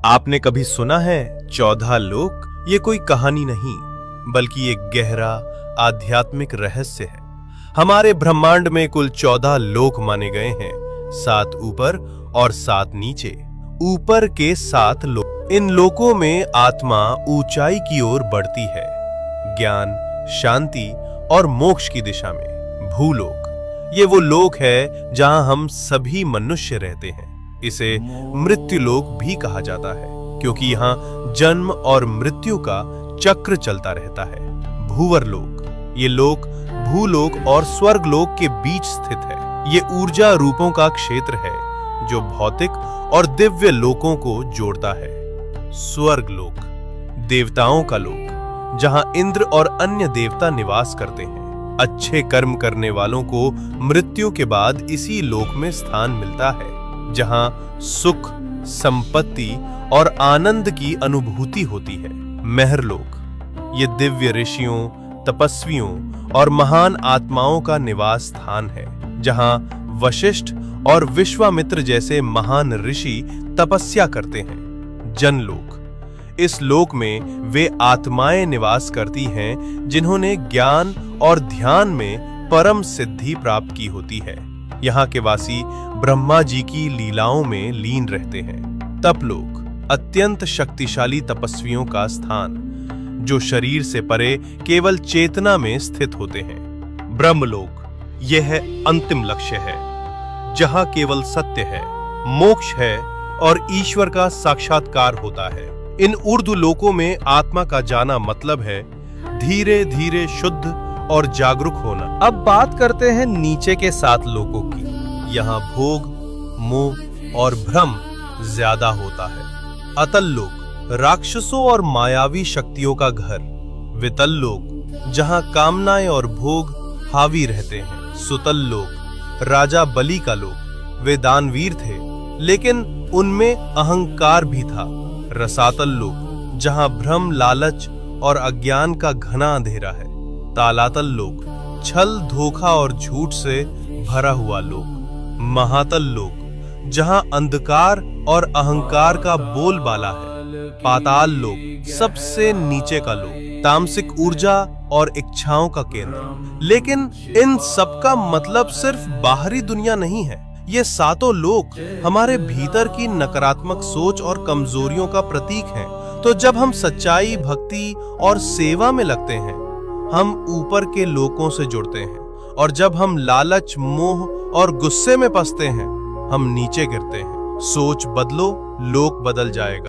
आपने कभी सुना है 14 लोक? ये कोई कहानी नहीं, बल्कि एक गहरा आध्यात्मिक रहस्य है। हमारे ब्रह्मांड में कुल 14 लोक माने गए हैं, 7 ऊपर और 7 नीचे। ऊपर के 7 लोक, इन लोकों में आत्मा ऊंचाई की ओर बढ़ती है, ज्ञान, शांति और मोक्ष की दिशा में। भूलोक, ये वो लोक है जहां हम सभी मनुष्य रहते हैं। इसे मृत्युलोक भी कहा जाता है, क्योंकि यहाँ जन्म और मृत्यु का चक्र चलता रहता है। भूवरलोक, ये लोक भूलोक और स्वर्गलोक के बीच स्थित है। ये ऊर्जा रूपों का क्षेत्र है जो भौतिक और दिव्य लोकों को जोड़ता है। स्वर्गलोक, देवताओं का लोक, जहां इंद्र और अन्य देवता निवास करते हैं। अच्छे कर्म करने वालों को मृत्यु के बाद इसी लोक में स्थान मिलता है, जहां सुख, संपत्ति और आनंद की अनुभूति होती है। महरलोक, ये दिव्य ऋषियों, तपस्वियों और महान आत्माओं का निवास स्थान है, जहां वशिष्ठ और विश्वामित्र जैसे महान ऋषि तपस्या करते हैं। जनलोक, इस लोक में वे आत्माएं निवास करती हैं जिन्होंने ज्ञान और ध्यान में परम सिद्धि प्राप्त की होती है। यहाँ के वासी ब्रह्मा जी की लीलाओं में लीन रहते हैं। तपलोक, अत्यंत शक्तिशाली तपस्वियों का स्थान, जो शरीर से परे केवल चेतना में स्थित होते हैं। ब्रह्मलोक, यह अंतिम लक्ष्य है, जहां केवल सत्य है, मोक्ष है और ईश्वर का साक्षात्कार होता है। इन ऊर्ध्व लोकों में आत्मा का जाना मतलब है धीरे धीरे शुद्ध और जागरूक होना। अब बात करते हैं नीचे के 7 लोकों की। यहाँ भोग, मोह और भ्रम ज्यादा होता है। अतल लोक, राक्षसों और मायावी शक्तियों का घर। वितल लोक, जहाँ कामनाएं और भोग हावी रहते हैं। सुतल लोक, राजा बलि का लोक। वे दानवीर थे, लेकिन उनमें अहंकार भी था। रसातल लोक, जहाँ भ्रम, लालच और अज्ञान का घना अंधेरा है। तालातल लोक, छल, धोखा और झूठ से भरा हुआ लोक। महातल लोक, जहां अंधकार और अहंकार का बोलबाला है। पाताल लोक, सबसे नीचे का लोक, तामसिक ऊर्जा और इच्छाओं का केंद्र। लेकिन इन सब का मतलब सिर्फ बाहरी दुनिया नहीं है। ये 7 लोक हमारे भीतर की नकारात्मक सोच और कमजोरियों का प्रतीक हैं। तो जब हम सच्चाई, भक्ति और सेवा में लगते हैं, हम ऊपर के लोकों से जुड़ते हैं, और जब हम लालच, मोह और गुस्से में फंसते हैं, हम नीचे गिरते हैं। सोच बदलो, लोक बदल जाएगा।